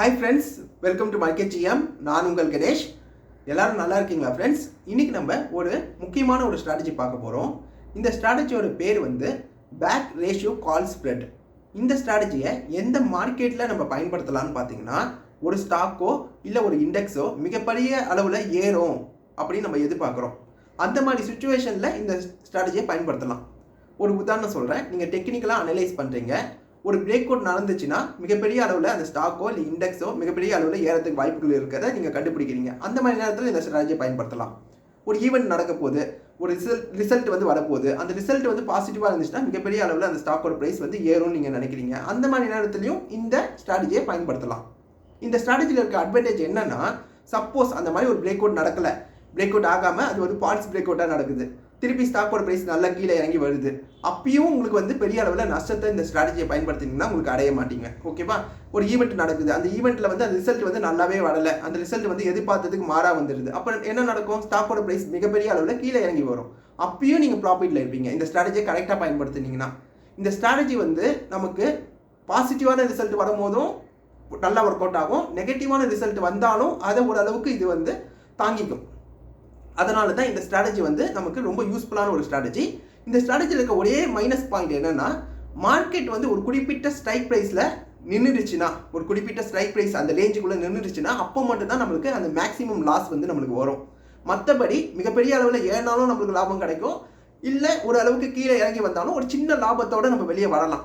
Hi friends, welcome to market GM. நான் உங்கள் கணேஷ். எல்லாரும் நல்லா இருக்கீங்களா ஃப்ரெண்ட்ஸ்? இன்றைக்கி நம்ம ஒரு முக்கியமான ஒரு ஸ்ட்ராட்டஜி பார்க்க போகிறோம். இந்த ஸ்ட்ராட்டஜியோட பேர் வந்து பேக் ரேஷியோ கால் ஸ்ப்ரெட். இந்த ஸ்ட்ராட்டஜியை எந்த மார்க்கெட்டில் நம்ம பயன்படுத்தலாம்னு பார்த்தீங்கன்னா, ஒரு ஸ்டாக்கோ இல்லை ஒரு இண்டெக்ஸோ மிகப்பெரிய அளவில் ஏறும் அப்படின்னு நம்ம எதிர்பார்க்குறோம். அந்த மாதிரி சுச்சுவேஷனில் இந்த ஸ்ட்ராட்டஜியை பயன்படுத்தலாம். ஒரு உதாரணம் சொல்கிறேன். நீங்கள் டெக்னிக்கலாக அனலைஸ் பண்ணுறீங்க. ஒரு பிரேக் அவுட் நடந்துச்சுன்னா மிகப்பெரிய அளவில் அந்த ஸ்டாக்கோ இல்லை இண்டெக்ஸோ மிகப்பெரிய அளவில் ஏறதுக்கு வாய்ப்புகள் இருக்கிறத நீங்கள் கண்டுபிடிக்கிறீங்க. அந்த மாதிரி நேரத்தில் இந்த ஸ்ட்ராட்டஜியை பயன்படுத்தலாம். ஒரு ஈவெண்ட் நடக்க போது, ஒரு ரிசல்ட் வந்து வரப்போகுது, அந்த ரிசல்ட் வந்து பாசிட்டிவாக இருந்துச்சுன்னா மிகப்பெரிய அளவில் அந்த ஸ்டாக்கோட ப்ரைஸ் வந்து ஏறும்னு நீங்கள் நினைக்கிறீங்க. அந்த மாதிரி நேரத்துலையும் இந்த ஸ்ட்ராட்டஜியை பயன்படுத்தலாம். இந்த ஸ்ட்ராட்டஜியில் இருக்க அட்வான்டேஜ் என்னன்னா, சப்போஸ் அந்த மாதிரி ஒரு பிரேக் அவுட் நடக்கலை, பிரேக் அவுட் ஆகாமல் அது வந்து ஃபால்ஸ் பிரேக் அவுட்டாக நடக்குது, திருப்பி ஸ்டாக்கோட ப்ரைஸ் நல்லா கீழே இறங்கி வருது, அப்பயும் உங்களுக்கு வந்து பெரிய அளவில் நஷ்டத்தை இந்த ஸ்ட்ராட்டஜியை பயன்படுத்தினீங்கன்னா உங்களுக்கு அடைய மாட்டீங்க. ஓகேவா? ஒரு ஈவெண்ட் நடக்குது, அந்த ஈவெண்ட்டில் வந்து அந்த ரிசல்ட் வந்து நல்லாவே வரலை, அந்த ரிசல்ட் வந்து எதிர்பார்த்ததுக்கு மாறாக வந்துடுது. அப்போ என்ன நடக்கும்? ஸ்டாக்கோட ப்ரைஸ் மிகப்பெரிய அளவில் கீழே இறங்கி வரும். அப்பயும் நீங்கள் ப்ராஃபிட்டில் இருப்பீங்க இந்த ஸ்ட்ராட்டஜியை கரெக்டாக பயன்படுத்தினீங்கன்னா. இந்த ஸ்ட்ராட்டஜி வந்து நமக்கு பாசிட்டிவான ரிசல்ட் வரும்போதும் நல்லா ஒர்க் அவுட் ஆகும், நெகட்டிவான ரிசல்ட் வந்தாலும் அதை ஓரளவுக்கு இது வந்து தாங்கிக்கும். அதனால தான் இந்த ஸ்ட்ராட்டஜி வந்து நமக்கு ரொம்ப யூஸ்ஃபுல்லான ஒரு ஸ்ட்ராட்டஜி. இந்த ஸ்ட்ராட்டஜியில் இருக்க ஒரே மைனஸ் பாயிண்ட் என்னன்னா, மார்க்கெட் வந்து ஒரு குறிப்பிட்ட ஸ்ட்ரைக் ப்ரைஸில் நின்றுடுச்சுன்னா, ஒரு குறிப்பிட்ட ஸ்ட்ரைக் ப்ரைஸ் அந்த ரேஞ்சுக்குள்ளே நின்றுடுச்சுன்னா அப்போ மட்டும் தான் நம்மளுக்கு அந்த மேக்ஸிமம் லாஸ் வந்து நம்மளுக்கு வரும். மற்றபடி மிகப்பெரிய அளவில் ஏறினாலும் நம்மளுக்கு லாபம் கிடைக்கும், இல்லை ஒரு அளவுக்கு கீழே இறங்கி வந்தாலும் ஒரு சின்ன லாபத்தோடு நம்ம வெளியே வரலாம்.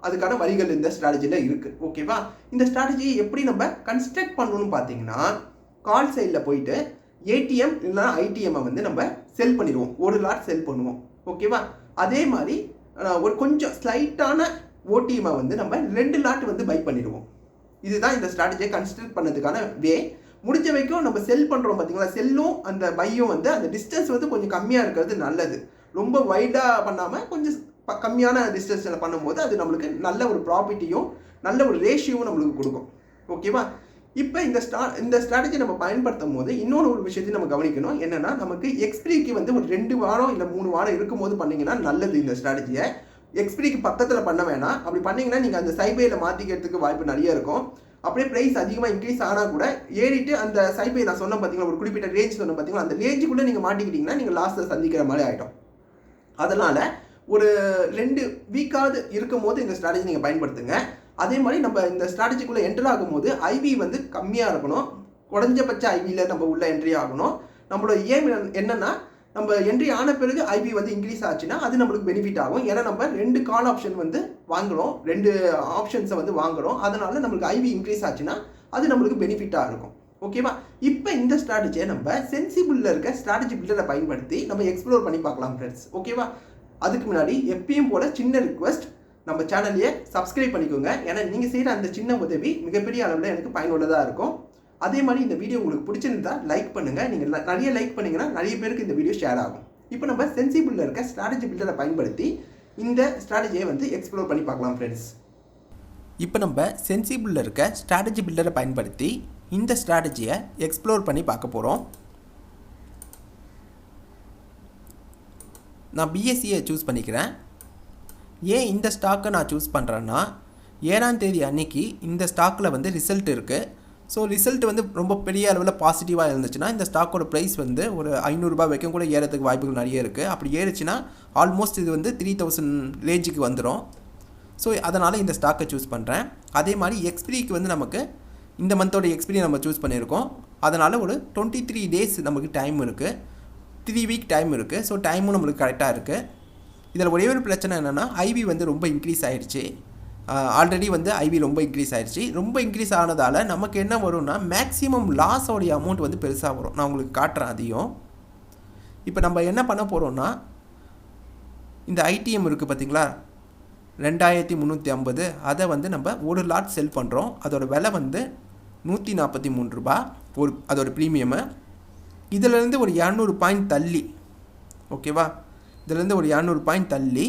அதுக்கான வழிகள் இந்த ஸ்ட்ராட்டஜியில் இருக்குது. ஓகேவா? இந்த ஸ்ட்ராட்டஜியை எப்படி நம்ம கன்ஸ்ட்ரக்ட் பண்ணணும்னு பார்த்தீங்கன்னா, கால் சைடில் போயிட்டு ஏடிஎம் இல்லைனா ஐடிஎம்மை வந்து நம்ம செல் பண்ணிடுவோம். ஒரு லாட் செல் பண்ணுவோம். ஓகேவா? அதே மாதிரி ஒரு கொஞ்சம் ஸ்லைட்டான ஓடிஎம்மை வந்து நம்ம 2 லாட் வந்து பை பண்ணிடுவோம். இதுதான் இந்த ஸ்ட்ராட்டஜியை கன்ஸ்ட்ரக்ட் பண்ணதுக்கான வே. முடிஞ்ச வரைக்கும் நம்ம செல் பண்ணுறோம் பார்த்தீங்களா, செல்லும் அந்த பையும் வந்து அந்த டிஸ்டன்ஸ் வந்து கொஞ்சம் கம்மியாக இருக்கிறது நல்லது. ரொம்ப வைடாக பண்ணாமல் கொஞ்சம் கம்மியான டிஸ்டன்ஸில் பண்ணும்போது அது நம்மளுக்கு நல்ல ஒரு ப்ராஃபிட்டையும் நல்ல ஒரு ரேஷியோவும் நம்மளுக்கு கொடுக்கும். ஓகேவா? இப்போ இந்த ஸ்ட்ராட்டஜி நம்ம பயன்படுத்தும் போது இன்னொரு ஒரு விஷயத்தையும் நம்ம கவனிக்கணும். என்னென்னா, நமக்கு எக்ஸ்பிரிக்கு வந்து ஒரு 2 வாரம் இல்லை 3 வாரம் இருக்கும்போது பண்ணிங்கன்னா நல்லது. இந்த ஸ்ட்ராட்டஜியை எக்ஸ்பிரிக்கு பக்கத்தில் பண்ண வேணாம். அப்படி பண்ணிங்கன்னா நீங்கள் அந்த சைபேயில் மாற்றிக்கிறதுக்கு வாய்ப்பு நிறைய இருக்கும். அப்படியே ப்ரைஸ் அதிகமாக இன்க்ரீஸ் ஆனால் கூட ஏறிட்டு அந்த சைபே நான் சொன்ன பார்த்தீங்களா, ஒரு குறிப்பிட்ட ரேஞ்ச் சொன்ன பார்த்தீங்களா, அந்த ரேஞ்சுக்குள்ளே நீங்கள் மாட்டிக்கிட்டிங்கன்னா நீங்கள் லாஸை சந்திக்கிற மாதிரி ஆகிடும். அதனால் ஒரு 2 வீக்காவது இருக்கும் போது இந்த ஸ்ட்ராட்டஜி நீங்கள் பயன்படுத்துங்க. அதே மாதிரி நம்ம இந்த ஸ்ட்ராட்டஜிக்குள்ளே என்ட்ரி ஆகும்போது ஐவி வந்து கம்மியாக இருக்கணும். குறைஞ்சபட்ச ஐவியில் நம்ம உள்ள என்ட்ரி ஆகணும். நம்மளோட ஏம் என்னென்னா, நம்ம என்ட்ரி ஆன பிறகு ஐவி வந்து இன்க்ரீஸ் ஆச்சுன்னா அது நம்மளுக்கு பெனிஃபிட் ஆகும். ஏன்னா நம்ம 2 கால் ஆப்ஷன் வந்து வாங்குகிறோம், 2 ஆப்ஷன்ஸை வந்து வாங்குகிறோம். அதனால நம்மளுக்கு ஐவி இன்க்ரீஸ் ஆச்சுன்னா அது நம்மளுக்கு பெனிஃபிட்டாக இருக்கும். ஓகேவா? இப்போ இந்த ஸ்ட்ராட்டஜியை நம்ம சென்சிபிளில் இருக்க ஸ்ட்ராட்டஜி பில்டரை பயன்படுத்தி நம்ம எக்ஸ்ப்ளோர் பண்ணி பார்க்கலாம் ஃப்ரெண்ட்ஸ். ஓகேவா? அதுக்கு முன்னாடி எப்பயும் போல சின்ன ரிக்வெஸ்ட், நம்ம சேனலையே சப்ஸ்கிரைப் பண்ணிக்கோங்க. ஏன்னா நீங்கள் செய்கிற அந்த சின்ன உதவி மிகப்பெரிய அளவில் எனக்கு பயனுள்ளதாக இருக்கும். அதே மாதிரி இந்த வீடியோ உங்களுக்கு பிடிச்சிருந்தா லைக் பண்ணுங்கள். நீங்கள் நிறைய லைக் பண்ணிங்கன்னா நிறைய பேருக்கு இந்த வீடியோ ஷேர் ஆகும். இப்போ நம்ம சென்சிபிளில் இருக்க ஸ்ட்ராட்டஜி பில்டரை பயன்படுத்தி இந்த ஸ்ட்ராட்டஜியை வந்து எக்ஸ்ப்ளோர் பண்ணி பார்க்கலாம் ஃப்ரெண்ட்ஸ். இப்போ நம்ம சென்சிபிளில் இருக்க ஸ்ட்ராட்டஜி பில்டரை பயன்படுத்தி இந்த ஸ்ட்ராட்டஜியை எக்ஸ்ப்ளோர் பண்ணி பார்க்க போகிறோம். நான் பிஎஸ்சியை சூஸ் பண்ணிக்கிறேன். ஏன் இந்த ஸ்டாக்கை நான் சூஸ் பண்ணுறேன்னா, 7ஆம் தேதி அன்னைக்கு இந்த ஸ்டாக்கில் வந்து ரிசல்ட் இருக்குது. ஸோ ரிசல்ட் வந்து ரொம்ப பெரிய அளவில் பாசிட்டிவாக இருந்துச்சுன்னா இந்த ஸ்டாக்கோட ப்ரைஸ் வந்து ஒரு 500 ரூபாய் வரைக்கும் கூட ஏறதுக்கு வாய்ப்புகள் நிறைய இருக்குது. அப்படி ஏறிச்சுன்னா ஆல்மோஸ்ட் இது வந்து 3000 ரேஞ்சுக்கு வந்துடும். ஸோ அதனால் இந்த ஸ்டாக்கை சூஸ் பண்ணுறேன். அதே மாதிரி எக்ஸ்பிரிக்கு வந்து நமக்கு இந்த மந்தோட எக்ஸ்பிரி நம்ம சூஸ் பண்ணியிருக்கோம். அதனால் ஒரு 23 டேஸ் நமக்கு டைம் இருக்குது, 3 வீக் டைம் இருக்குது. ஸோ டைமும் நம்மளுக்கு கரெக்டாக இருக்குது. இதில் ஒரே ஒரு பிரச்சனை என்னென்னா, ஐவி வந்து ரொம்ப இன்க்ரீஸ் ஆகிடுச்சு. ஆல்ரெடி வந்து ஐவி ரொம்ப இன்க்ரீஸ் ஆகிடுச்சு. ரொம்ப இன்க்ரீஸ் ஆனதால் நமக்கு என்ன வரும்னா, மேக்ஸிமம் லாஸோடைய அமௌண்ட் வந்து பெருசாக வரும். நான் உங்களுக்கு காட்டுறேன் அதையும். இப்போ நம்ம என்ன பண்ண போகிறோம்னா, இந்த ஐடிஎம் இருக்குது பார்த்தீங்களா, 2350, அதை வந்து நம்ம ஒரு லாட் செல் பண்ணுறோம். அதோட விலை வந்து 143 ரூபாய் அதோட ப்ரீமியமு. இதிலேருந்து ஒரு 200 பாயிண்ட் தள்ளி, ஓகேவா, இதிலேருந்து ஒரு 200 பாயிண்ட் தள்ளி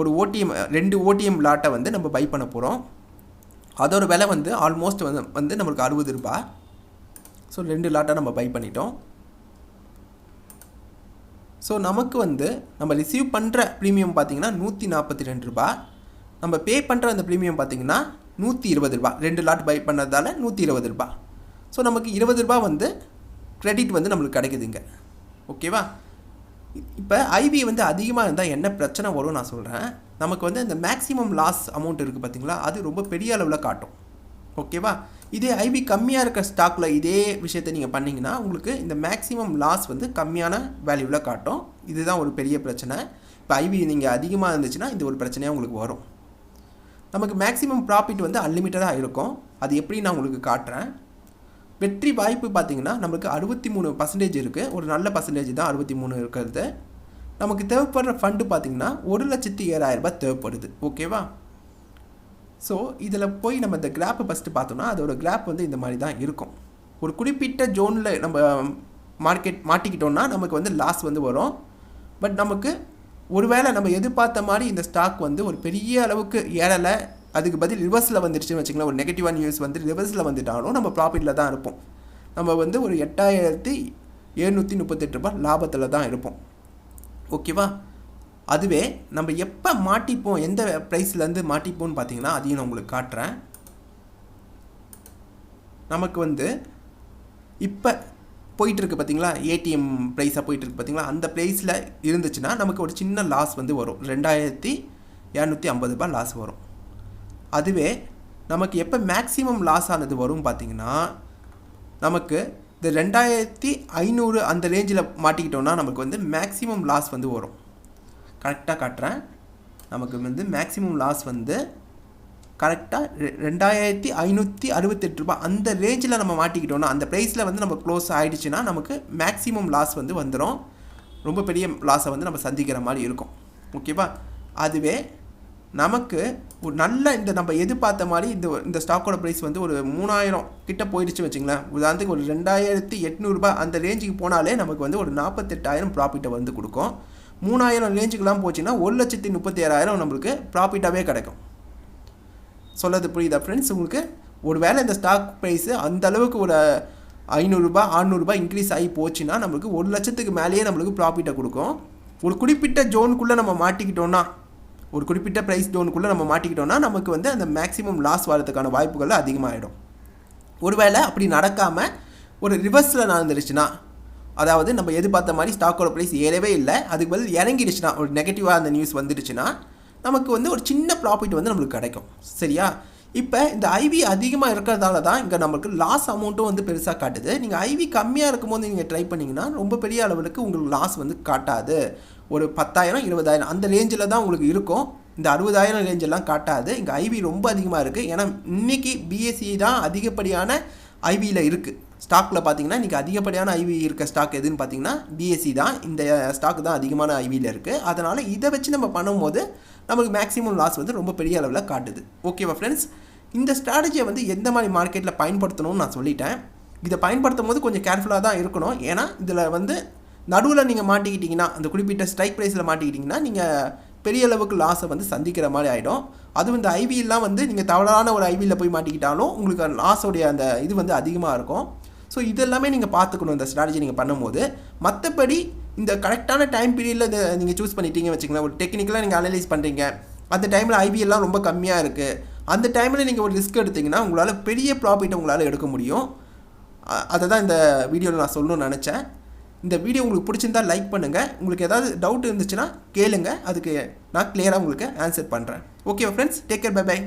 ஒரு ஓடிஎம் 2 ஓடிஎம் லாட்டை வந்து நம்ம பை பண்ண போகிறோம். அதோட விலை வந்து ஆல்மோஸ்ட் வந்து நம்மளுக்கு 60 ரூபாய். ஸோ 2 லாட்டை நம்ம பை பண்ணிட்டோம். ஸோ நமக்கு வந்து நம்ம ரிசீவ் பண்ணுற ப்ரீமியம் பார்த்திங்கன்னா 142 ரூபாய். நம்ம பே பண்ணுற அந்த ப்ரீமியம் பார்த்திங்கன்னா ரூபா 2 லாட் பை பண்ணதால் ரூபா. ஸோ நமக்கு ரூபா வந்து கிரெடிட் வந்து நம்மளுக்கு கிடைக்குதுங்க. ஓகேவா? இப்போ ஐவி வந்து அதிகமாக இருந்தால் என்ன பிரச்சனை வரும் நான் சொல்கிறேன். நமக்கு வந்து இந்த மேக்ஸிமம் லாஸ் அமௌண்ட் இருக்குது பார்த்தீங்களா, அது ரொம்ப பெரிய அளவில் காட்டும். ஓகேவா? இதே ஐவி கம்மியாக இருக்கிற ஸ்டாக்கில் இதே விஷயத்தை நீங்கள் பண்ணிங்கன்னா உங்களுக்கு இந்த மேக்ஸிமம் லாஸ் வந்து கம்மியான வேல்யூவில் காட்டும். இதுதான் ஒரு பெரிய பிரச்சனை. இப்போ ஐவி நீங்கள் அதிகமாக இருந்துச்சுன்னா இந்த ஒரு பிரச்சனையாக உங்களுக்கு வரும். நமக்கு மேக்ஸிமம் ப்ராஃபிட் வந்து அன்லிமிட்டடாக இருக்கும். அது எப்படி நான் உங்களுக்கு காட்டுறேன். வெற்றி வாய்ப்பு பார்த்திங்கன்னா நமக்கு 63% இருக்குது. ஒரு நல்ல பர்சன்டேஜ் தான் 63 இருக்கிறது. நமக்கு தேவைப்படுற ஃபண்டு பார்த்திங்கன்னா 1,07,000 தேவைப்படுது. ஓகேவா? ஸோ இதில் போய் நம்ம இந்த கிராப்பை ஃபஸ்ட்டு பார்த்தோம்னா அதோட கிராப் வந்து இந்த மாதிரி தான் இருக்கும். ஒரு குறிப்பிட்ட ஜோனில் நம்ம மாட்டிக்கிட்டோம்னா நமக்கு வந்து லாஸ் வந்து வரும். பட் நமக்கு ஒருவேளை நம்ம எதிர்பார்த்த மாதிரி இந்த ஸ்டாக் வந்து ஒரு பெரிய அளவுக்கு ஏறலை, அதுக்கு பதில் ரிவர்ஸில் வந்துடுச்சுன்னு வச்சுக்கலாம், ஒரு நெகட்டிவான நியூஸ் வந்து ரிவர்ஸில் வந்துட்டாலும் நம்ம ப்ராஃபிட்டில் தான் இருப்போம். நம்ம வந்து ஒரு 8,738 லாபத்தில் தான் இருப்போம். ஓகேவா? அதுவே நம்ம எப்போ மாட்டிப்போம், எந்த ப்ரைஸ்லேருந்து மாட்டிப்போம்னு பார்த்தீங்கன்னா அதையும் நான் உங்களுக்கு காட்டுறேன். நமக்கு வந்து இப்போ போயிட்டுருக்கு பார்த்தீங்களா, ஏடிஎம் ப்ரைஸாக போயிட்டுருக்கு பார்த்தீங்களா, அந்த ப்ரைஸில் இருந்துச்சுன்னா நமக்கு ஒரு சின்ன லாஸ் வந்து வரும். 2,250 லாஸ் வரும். அதுவே நமக்கு எப்போ மேக்ஸிமம் லாஸ் ஆனது வரும் பார்த்திங்கன்னா நமக்கு இந்த 2,500 அந்த ரேஞ்சில் மாட்டிக்கிட்டோன்னா நமக்கு வந்து மேக்ஸிமம் லாஸ் வந்து வரும். கரெக்டாக காட்டுறேன். நமக்கு வந்து மேக்ஸிமம் லாஸ் வந்து கரெக்டாக 2,568 அந்த ரேஞ்சில் நம்ம மாட்டிக்கிட்டோன்னா, அந்த ப்ரைஸில் வந்து நம்ம க்ளோஸ் ஆகிடுச்சுன்னா நமக்கு மேக்ஸிமம் லாஸ் வந்து வந்துடும். ரொம்ப பெரிய லாஸை வந்து நம்ம சந்திக்கிற மாதிரி இருக்கும். ஓகேவா? அதுவே நமக்கு ஒரு நல்ல இந்த நம்ம எதிர்பார்த்த மாதிரி இந்த ஸ்டாக்கோட ப்ரைஸ் வந்து ஒரு 3,000 கிட்ட போயிடுச்சு வச்சுங்களேன். உதாரணத்துக்கு ஒரு 2,800 அந்த ரேஞ்சுக்கு போனாலே நமக்கு வந்து ஒரு 48,000 ப்ராஃபிட்டை வந்து கொடுக்கும். 3,000 ரேஞ்சுக்கெலாம் போச்சுன்னா 1,37,000 நம்மளுக்கு ப்ராஃபிட்டாகவே கிடைக்கும். சொல்லது புரியுதா ஃப்ரெண்ட்ஸ் உங்களுக்கு? ஒரு வேளை இந்த ஸ்டாக் ப்ரைஸு அந்தளவுக்கு ஒரு 500 600 இன்க்ரீஸ் ஆகி போச்சுன்னா நம்மளுக்கு 1,00,000க்கு மேலேயே நம்மளுக்கு ப்ராஃபிட்டை கொடுக்கும். ஒரு குறிப்பிட்ட ஜோனுக்குள்ளே நம்ம மாட்டிக்கிட்டோன்னா, ஒரு குறிப்பிட்ட ப்ரைஸ் ஜோனுக்குள்ளே நம்ம மாட்டிக்கிட்டோன்னா நமக்கு வந்து அந்த மேக்ஸிமம் லாஸ் வரதுக்கான வாய்ப்புகள் அதிகமாகிடும். ஒருவேளை அப்படி நடக்காமல் ஒரு ரிவர்ஸில் நடந்துருச்சுன்னா, அதாவது நம்ம எதிர்பார்த்த மாதிரி ஸ்டாக்கோட ப்ரைஸ் ஏறவே இல்லை, அதுக்கு பதில் இறங்கிடுச்சுன்னா, ஒரு நெகட்டிவாக அந்த நியூஸ் வந்துடுச்சுன்னா நமக்கு வந்து ஒரு சின்ன ப்ராஃபிட் வந்து நம்மளுக்கு கிடைக்கும். சரியா? இப்போ இந்த ஐவி அதிகமாக இருக்கிறதால தான் இங்கே நம்மளுக்கு லாஸ் அமௌண்ட்டும் வந்து பெருசாக காட்டுது. நீங்கள் ஐவி கம்மியாக இருக்கும்போது நீங்கள் ட்ரை பண்ணிங்கன்னா ரொம்ப பெரிய அளவுக்கு உங்களுக்கு லாஸ் வந்து காட்டாது. ஒரு 10,000 20,000 அந்த ரேஞ்சில் தான் உங்களுக்கு இருக்கும். இந்த 60,000 ரேஞ்செல்லாம் காட்டாது. இங்கே ஐவி ரொம்ப அதிகமாக இருக்குது. ஏன்னா இன்றைக்கி பிஎஸ்சி தான் அதிகப்படியான ஐவியில் இருக்குது. ஸ்டாக்கில் பார்த்தீங்கன்னா இன்றைக்கி அதிகப்படியான ஐவி இருக்க ஸ்டாக் எதுன்னு பார்த்தீங்கன்னா பிஎஸ்சி தான். இந்த ஸ்டாக் தான் அதிகமான ஐவியில் இருக்குது. அதனால் இதை வச்சு நம்ம பண்ணும்போது நமக்கு மேக்ஸிமம் லாஸ் வந்து ரொம்ப பெரிய அளவில் காட்டுது. ஓகேவா ஃப்ரெண்ட்ஸ்? இந்த ஸ்ட்ராட்டஜியை வந்து எந்த மாதிரி மார்க்கெட்டில் பயன்படுத்தணும்னு நான் சொல்லிட்டேன். இதை பயன்படுத்தும் போது கொஞ்சம் கேர்ஃபுல்லாக தான் இருக்கணும். ஏன்னா இதில் வந்து நடுவில் நீங்கள் மாட்டிக்கிட்டிங்கன்னா, அந்த குறிப்பிட்ட ஸ்ட்ரைக் ப்ரைஸில் மாட்டிக்கிட்டிங்கன்னா நீங்கள் பெரிய அளவுக்கு லாஸை வந்து சந்திக்கிற மாதிரி ஆகிடும். அதுவும் இந்த ஐவியெல்லாம் வந்து நீங்கள் தவறான ஒரு ஐவியில் போய் மாட்டிக்கிட்டாலும் உங்களுக்கு லாஸோடைய அந்த இது வந்து அதிகமாக இருக்கும். ஸோ இதெல்லாமே நீங்கள் பார்த்துக்கணும் இந்த ஸ்ட்ராட்டஜி நீங்கள் பண்ணும்போது. மற்றபடி இந்த கரெக்டான டைம் பீரியடில் இதை நீங்கள் சூஸ் பண்ணிட்டீங்க வச்சுக்கலாம். ஒரு டெக்னிக்கலாக நீங்கள் அனலைஸ் பண்ணுறீங்க, அந்த டைமில் ஐவியெல்லாம் ரொம்ப கம்மியாக இருக்குது, அந்த டைமில் நீங்கள் ஒரு ரிஸ்க் எடுத்திங்கன்னா உங்களால் பெரிய ப்ராஃபிட்டை உங்களால் எடுக்க முடியும். அதை தான் இந்த வீடியோவில் நான் சொல்லணும்னு நினச்சேன். இந்த வீடியோ உங்களுக்கு பிடிச்சிருந்தால் லைக் பண்ணுங்கள். உங்களுக்கு ஏதாவது டவுட் இருந்துச்சுன்னா கேளுங்க, அதுக்கு நான் கிளியராக உங்களுக்கு ஆன்சர் பண்ணுறேன். Okay friends, take care, bye by.